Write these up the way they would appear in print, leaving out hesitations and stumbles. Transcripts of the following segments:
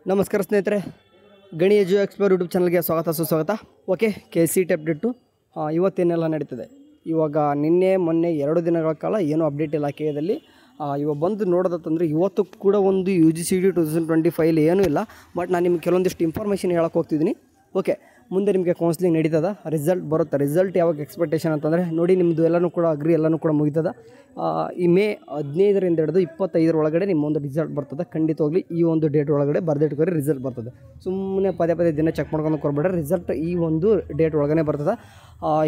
ನಮಸ್ಕಾರ ಸ್ನೇಹಿತರೆ, ಗಣಿ ಎಜು ಎಕ್ಸ್ಪ್ಲೋರ್ ಯೂಟ್ಯೂಬ್ ಚಾನಲ್ಗೆ ಸ್ವಾಗತ ಸುಸ್ವಾಗತ. ಓಕೆ, KCET ಅಪ್ಡೇಟು ಇವತ್ತೇನೆಲ್ಲ ನಡೀತದೆ. ಇವಾಗ ನಿನ್ನೆ ಮೊನ್ನೆ 2 ದಿನಗಳ ಕಾಲ ಏನೂ ಅಪ್ಡೇಟ್ ಇಲ್ಲ KEದಲ್ಲಿ. ಇವಾಗ ಬಂದು ನೋಡೋದಂತಂದರೆ ಇವತ್ತು ಕೂಡ ಒಂದು UGCET 2025 ಏನೂ ಇಲ್ಲ. ಬಟ್ ನಾನು ನಿಮ್ಗೆ ಕೆಲವೊಂದಿಷ್ಟು ಇನ್ಫಾರ್ಮೇಷನ್ ಹೇಳಕ್ಕೆ ಹೋಗ್ತಿದ್ದೀನಿ. ಓಕೆ, ಮುಂದೆ ನಿಮಗೆ ಕೌನ್ಸಿಲಿಂಗ್ ನಡೀತದ, ರಿಸಲ್ಟ್ ಬರುತ್ತೆ. ರಿಸಲ್ಟ್ ಯಾವಾಗ ಎಕ್ಸ್ಪೆಕ್ಟೇಷನ್ ಅಂತಂದರೆ ನೋಡಿ, ನಿಮ್ಮದು ಎಲ್ಲನೂ ಕೂಡ ಅಗ್ರಿ ಎಲ್ಲನೂ ಕೂಡ ಮುಗಿತದ. ಈ ಮೇ 15ರಿಂದ ಹಿಡಿದು 25 ಒಳಗಡೆ ನಿಮ್ಮೊಂದು ರಿಸಲ್ಟ್ ಬರ್ತದೆ. ಖಂಡಿತವಾಗ್ಲಿ ಈ ಒಂದು ಡೇಟ್ ಒಳಗಡೆ ಬರೆದಿಟ್ಕೋರಿ, ರಿಸಲ್ಟ್ ಬರ್ತದೆ. ಸುಮ್ಮನೆ ಪದೇ ದಿನ ಚೆಕ್ ಮಾಡ್ಕೊಂಡು ಕೊಡ್ಬೇಡ್ರಿ, ರಿಸಲ್ಟ್ ಈ ಒಂದು ಡೇಟ್ ಒಳಗಡೆ ಬರ್ತದೆ.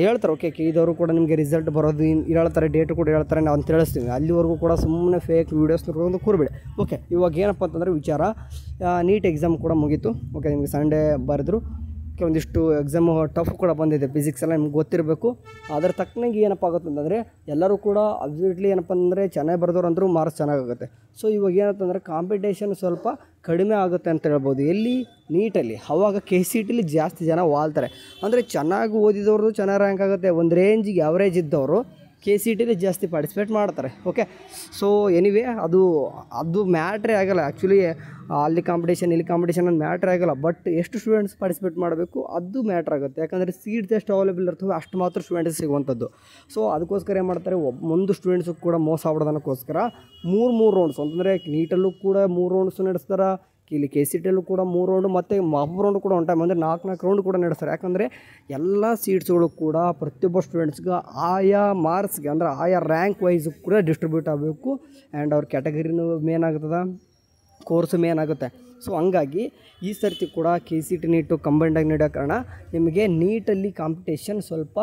ಹೇಳ್ತಾರೆ ಓಕೆ, KEದವರು ಕೂಡ ನಿಮಗೆ ರಿಸಲ್ಟ್ ಬರೋದು ಹೇಳ್ತಾರೆ, ಡೇಟ್ ಕೂಡ ಹೇಳ್ತಾರೆ, ನಾವು ಅಂತ ತಿಳಿಸ್ತೀವಿ. ಅಲ್ಲಿವರೆಗೂ ಕೂಡ ಸುಮ್ಮನೆ ಫೇಕ್ ವೀಡಿಯೋಸ್ ನೋಡ್ಕೊಂಡು ಕೂರಬೇಡಿ. ಓಕೆ, ಇವಾಗ ಏನಪ್ಪ ಅಂತಂದರೆ ವಿಚಾರ, ನೀಟ್ ಎಕ್ಸಾಮ್ ಕೂಡ ಮುಗೀತು. ಓಕೆ, ನಿಮಗೆ ಸಂಡೇ ಬರೆದ್ರು. ಕೆಲವೊಂದಿಷ್ಟು ಎಕ್ಸಾಮು ಟಫ್ ಕೂಡ ಬಂದಿದೆ, ಫಿಸಿಕ್ಸ್ ಎಲ್ಲ ನಿಮ್ಗೆ ಗೊತ್ತಿರಬೇಕು. ಅದರ ತಕ್ಕನಾಗಿ ಏನಪ್ಪ ಆಗುತ್ತೆ ಅಂತಂದರೆ ಎಲ್ಲರೂ ಕೂಡ ಅಬ್ಸಲ್ಯೂಟ್ಲಿ ಏನಪ್ಪ ಅಂದರೆ ಚೆನ್ನಾಗಿ ಬರೆದವ್ರು ಅಂದರೂ ಮಾರ್ಕ್ಸ್ ಚೆನ್ನಾಗಾಗುತ್ತೆ. ಸೊ ಇವಾಗ ಏನಂತಂದರೆ ಕಾಂಪಿಟೇಷನ್ ಸ್ವಲ್ಪ ಕಡಿಮೆ ಆಗುತ್ತೆ ಅಂತ ಹೇಳ್ಬೋದು. ಎಲ್ಲಿ? ನೀಟಲ್ಲಿ. ಅವಾಗ KCETಲಿ ಜಾಸ್ತಿ ಜನ ವಾಲ್ತಾರೆ. ಅಂದರೆ ಚೆನ್ನಾಗಿ ಓದಿದವರು ಚೆನ್ನಾಗಿ ರ್ಯಾಂಕ್ ಆಗುತ್ತೆ. ಒಂದು ರೇಂಜಿಗೆ ಆವ್ರೇಜ್ ಇದ್ದವರು KCETಲಿ ಜಾಸ್ತಿ ಪಾರ್ಟಿಸಿಪೇಟ್ ಮಾಡ್ತಾರೆ. ಓಕೆ, ಸೊ ಎನಿವೇ ಅದು ಮ್ಯಾಟ್ರೇ ಆಗೋಲ್ಲ. ಆ್ಯಕ್ಚುಲಿ ಅಲ್ಲಿ ಕಾಂಪಿಟೇಷನ್ ಇಲ್ಲಿ ಕಾಂಪಿಟೇಷನ್ ಅದು ಮ್ಯಾಟ್ರ್ ಆಗೋಲ್ಲ. ಬಟ್ ಎಷ್ಟು ಸ್ಟೂಡೆಂಟ್ಸ್ ಪಾರ್ಟಿಸಿಪೇಟ್ ಮಾಡಬೇಕು ಅದು ಮ್ಯಾಟ್ರ್ ಆಗುತ್ತೆ. ಯಾಕಂದರೆ ಸೀಟ್ಸ್ ಎಷ್ಟು ಅವೈಲೇಬಲ್ ಇರ್ತವೆ ಅಷ್ಟು ಮಾತ್ರ ಸ್ಟೂಡೆಂಟ್ಸ್ ಸಿಗುವಂಥದ್ದು. ಸೊ ಅದಕ್ಕೋಸ್ಕರ ಏನು ಮಾಡ್ತಾರೆ, ಒಂದು ಸ್ಟೂಡೆಂಟ್ಸು ಕೂಡ ಮೋಸ ಆಗ್ಬಿಡೋದಕ್ಕೋಸ್ಕರ 3 ರೌಂಡ್ಸ್ ಅಂತಂದರೆ ನೀಟಲ್ಲೂ ಕೂಡ 3 ರೌಂಡ್ಸ್ ನಡೆಸ್ತಾರೆ, ಇಲ್ಲಿ KCETಲ್ಲೂ ಕೂಡ 3 ರೌಂಡು, ಮತ್ತು ಮಾಪ್ ರೌಂಡು ಕೂಡ ಒಂದು ಟೈಮ್ ಅಂದರೆ 4 ರೌಂಡ್ ಕೂಡ ನಡೆಸ್ತಾರೆ. ಯಾಕಂದರೆ ಎಲ್ಲ ಸೀಟ್ಸ್ಗಳು ಕೂಡ ಪ್ರತಿಯೊಬ್ಬ ಸ್ಟೂಡೆಂಟ್ಸ್ಗೆ ಆಯಾ ಮಾರ್ಕ್ಸ್ಗೆ ಅಂದರೆ ಆಯಾ ರ್ಯಾಂಕ್ ವೈಸ್ ಕೂಡ ಡಿಸ್ಟ್ರಿಬ್ಯೂಟ್ ಆಗಬೇಕು. ಆ್ಯಂಡ್ ಅವ್ರ ಕ್ಯಾಟಗರಿನೂ ಮೇನ್ ಆಗ್ತದೆ, ಕೋರ್ಸು ಮೇನ್ ಆಗುತ್ತೆ. ಸೊ ಹಂಗಾಗಿ ಈ ಸರ್ತಿ ಕೂಡ KCET ನೀಟು ಕಂಬೈಂಡಾಗಿ ನಡೆಯೋ ಕಾರಣ ನಿಮಗೆ ನೀಟಲ್ಲಿ ಕಾಂಪಿಟೇಷನ್ ಸ್ವಲ್ಪ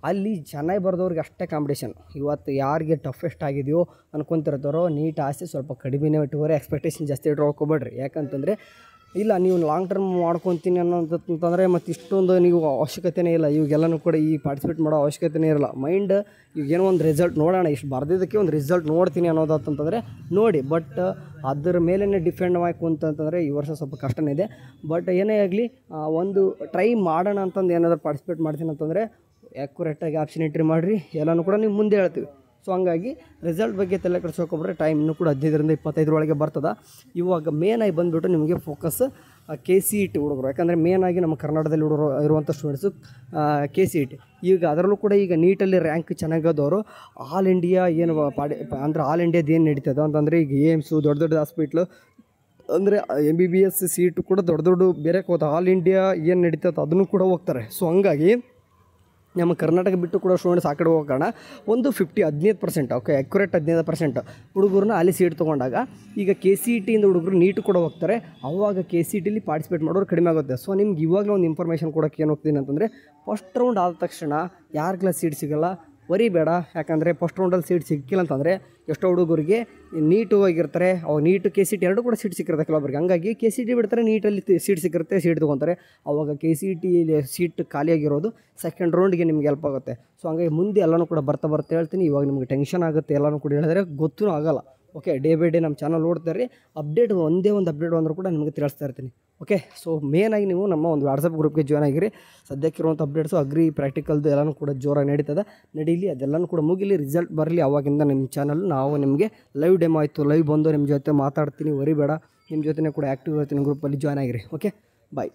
ಅಲ್ಲಿ ಚೆನ್ನಾಗಿ ಬರೆದವ್ರಿಗೆ ಅಷ್ಟೇ ಕಾಂಪಿಟೇಷನ್. ಇವತ್ತು ಯಾರಿಗೆ ಟಫೆಸ್ಟ್ ಆಗಿದೆಯೋ ಅನ್ಕೊತಿರ್ತಾರೋ ನೀಟ್ ಆಸೆ ಸ್ವಲ್ಪ ಕಡಿಮೆನೇ ಇಟ್ಕೋರಿ, ಎಕ್ಸ್ಪೆಕ್ಟೇಷನ್ ಜಾಸ್ತಿ ಇಟ್ಕೊಬೇಡ್ರಿ. ಯಾಕಂತಂದರೆ ಇಲ್ಲ ನೀವು ಲಾಂಗ್ ಟರ್ಮ್ ಮಾಡ್ಕೊತೀನಿ ಅನ್ನೋದಂತಂದರೆ ಮತ್ತು ಇಷ್ಟೊಂದು ನೀವು ಅವಶ್ಯಕತೆಯೇ ಇಲ್ಲ. ಇವಾಗೆಲ್ಲನೂ ಕೂಡ ಈ ಪಾರ್ಟಿಸಿಪೇಟ್ ಮಾಡೋ ಅವಶ್ಯಕತೆಯೇ ಇರಲ್ಲ. ಮೈಂಡ್ ಈಗೇನೋ ಒಂದು ರಿಸಲ್ಟ್ ನೋಡೋಣ, ಇಷ್ಟು ಬರೆದಿದ್ದಕ್ಕೆ ಒಂದು ರಿಸಲ್ಟ್ ನೋಡ್ತೀನಿ ಅನ್ನೋದಂತಂದರೆ ನೋಡಿ. ಬಟ್ ಅದರ ಮೇಲೇ ಡಿಪೆಂಡ್ ಆಯ್ತು ಅಂತಂತಂದರೆ ಈ ವರ್ಷ ಸ್ವಲ್ಪ ಕಷ್ಟನೇ ಇದೆ. ಬಟ್ ಏನೇ ಆಗಲಿ ಒಂದು ಟ್ರೈ ಮಾಡೋಣ ಅಂತಂದು ಏನಾದರೂ ಪಾರ್ಟಿಸಿಪೇಟ್ ಮಾಡ್ತೀನಿ ಅಂತಂದರೆ ಆ್ಯಕ್ಯುರೇಟಾಗಿ ಆಪ್ಷನ್ ಎಂಟ್ರಿ ಮಾಡಿರಿ, ಎಲ್ಲನೂ ಕೂಡ ನೀವು ಮುಂದೆ ಹೇಳ್ತೀವಿ. ಸೊ ಹಂಗಾಗಿ ರಿಸಲ್ಟ್ ಬಗ್ಗೆ ತಲೆ ಕೆಡಿಸ್ಕೊಬಿಟ್ರೆ ಟೈಮ್ ಇನ್ನೂ ಕೂಡ 15ರಿಂದ 25 ಒಳಗೆ ಬರ್ತದೆ. ಇವಾಗ ಮೇನಾಗಿ ಬಂದುಬಿಟ್ಟು ನಿಮಗೆ ಫೋಕಸ್ KCET ಹುಡುಗರು. ಯಾಕಂದರೆ ಮೇನಾಗಿ ನಮ್ಮ ಕರ್ನಾಟಕದಲ್ಲಿ ಹುಡುಗರು ಇರುವಂಥ ಸ್ಟೂಡೆಂಟ್ಸು KCET. ಈಗ ಅದರಲ್ಲೂ ಕೂಡ ಈಗ ನೀಟಲ್ಲಿ ರ್ಯಾಂಕ್ ಚೆನ್ನಾಗದವರು ಆಲ್ ಇಂಡಿಯಾ ಏನು ಅಂದರೆ ಆಲ್ ಇಂಡಿಯಾದ ಏನು ನಡೀತದೆ ಅಂತಂದರೆ ಈಗ ಏಮ್ಸು ದೊಡ್ಡ ಹಾಸ್ಪಿಟ್ಲು ಅಂದರೆ MBBS ಸೀಟು ಕೂಡ ದೊಡ್ಡ ಬೇರೆ ಹೋದ ಆಲ್ ಇಂಡಿಯಾ ಏನು ನಡೀತದೆ ಅದನ್ನು ಕೂಡ ಹೋಗ್ತಾರೆ. ಸೊ ಹಂಗಾಗಿ ನಮ್ಮ ಕರ್ನಾಟಕ ಬಿಟ್ಟು ಕೂಡ ಸ್ಟೂಡೆಂಟ್ಸ್ ಆ ಕಡೆ ಹೋಗೋ ಕಾರಣ ಒಂದು 15% ಓಕೆ ಅಕ್ಯುರೇಟ್ 15% ಹುಡುಗರನ್ನ ಅಲ್ಲಿ ಸೀಟ್ ತೊಗೊಂಡಾಗ ಈಗ KCETಯಿಂದ ಹುಡುಗರು ನೀಟು ಕೂಡ ಹೋಗ್ತಾರೆ. ಅವಾಗ KCETಲಿ ಪಾರ್ಟಿಸಿಪೇಟ್ ಮಾಡೋರು ಕಡಿಮೆ ಆಗುತ್ತೆ. ಸೊ ನಿಮ್ಗೆ ಇವಾಗಲೇ ಒಂದು ಇನ್ಫಾರ್ಮೇಷನ್ ಕೊಡೋಕ್ಕೆ ಏನು ಹೋಗ್ತೀನಿ ಅಂತಂದರೆ, ಫಸ್ಟ್ ರೌಂಡ್ ಆದ ತಕ್ಷಣ ಯಾರಿಗೆಲ್ಲ ಸೀಟ್ ಸಿಗೋಲ್ಲ ವರಿಬೇಡ. ಯಾಕಂದರೆ ಫಸ್ಟ್ ರೌಂಡಲ್ಲಿ ಸೀಟ್ ಸಿಕ್ಕಿಲ್ಲ ಅಂತಂದರೆ ಎಷ್ಟೋ ಹುಡುಗರಿಗೆ ನೀಟು ಹೋಗಿರ್ತಾರೆ, ಅವಾಗ ನೀಟು KCET ಎರಡೂ ಕೂಡ ಸೀಟ್ ಸಿಕ್ಕಿರುತ್ತೆ ಕೆಲವೊಬ್ಬರಿಗೆ. ಹಂಗಾಗಿ KCET ಬಿಡ್ತಾರೆ, ನೀಟಲ್ಲಿ ಸೀಟ್ ಸಿಕ್ಕಿರುತ್ತೆ, ಸೀಟ್ ತೊಗೊತಾರೆ. ಅವಾಗ KCET ಸೀಟ್ ಖಾಲಿಯಾಗಿರೋದು ಸೆಕೆಂಡ್ ರೌಂಡ್ಗೆ ನಿಮ್ಗೆ ಹೆಲ್ಪ್ ಆಗುತ್ತೆ. ಸೊ ಹಂಗಾಗಿ ಮುಂದೆ ಎಲ್ಲನೂ ಕೂಡ ಬರ್ತಾ ಹೇಳ್ತೀನಿ. ಇವಾಗ ನಿಮಗೆ ಟೆನ್ಷನ್ ಆಗುತ್ತೆ, ಎಲ್ಲನೂ ಕೂಡ ಹೇಳಿದ್ರೆ ಗೊತ್ತೂ ಆಗಲ್ಲ. ಓಕೆ, ಡೇ ಬೈ ಡೇ ನಮ್ಮ ಚಾನಲ್ ನೋಡ್ತಾರೆ, ಅಪ್ಡೇಟ್ ಒಂದೇ ಒಂದು ಅಪ್ಡೇಟ್ ಬಂದರೂ ಕೂಡ ನಿಮಗೆ ತಿಳಿಸ್ತಾ ಇರ್ತೀನಿ. ಓಕೆ, ಸೊ ಮೇನಾಗಿ ನೀವು ನಮ್ಮ ಒಂದು ವಾಟ್ಸಪ್ ಗ್ರೂಪ್ಗೆ ಜಾಯ್ನ್ ಆಗಿರಿ. ಸದ್ಯಕ್ಕಿರುವಂಥ ಅಪ್ಡೇಟ್ಸು ಅಗ್ರಿ ಪ್ರಾಕ್ಟಿಕಲ್ದು ಎಲ್ಲನೂ ಕೂಡ ಜೋರಾಗಿ ನಡೀತದೆ, ನಡೀಲಿ, ಅದೆಲ್ಲನೂ ಕೂಡ ಮುಗಿಲಿ, ರಿಸಲ್ಟ್ ಬರಲಿ. ಆವಾಗಿಂದ ನಿಮ್ಮ ಚಾನಲ್ ನಾವು ನಿಮಗೆ ಲೈವ್ ಡೆಮೋ ಆಯಿತು, ಲೈವ್ ಬಂದು ನಿಮ್ಮ ಜೊತೆ ಮಾತಾಡ್ತೀನಿ, ವರಿಬೇಡ. ನಿಮ್ಮ ಜೊತೆ ಕೂಡ ಆ್ಯಕ್ಟಿವ್ ಇರ್ತೀನಿ, ಗ್ರೂಪಲ್ಲಿ ಜಾಯ್ನ್ ಆಗಿರಿ. ಓಕೆ, ಬಾಯ್.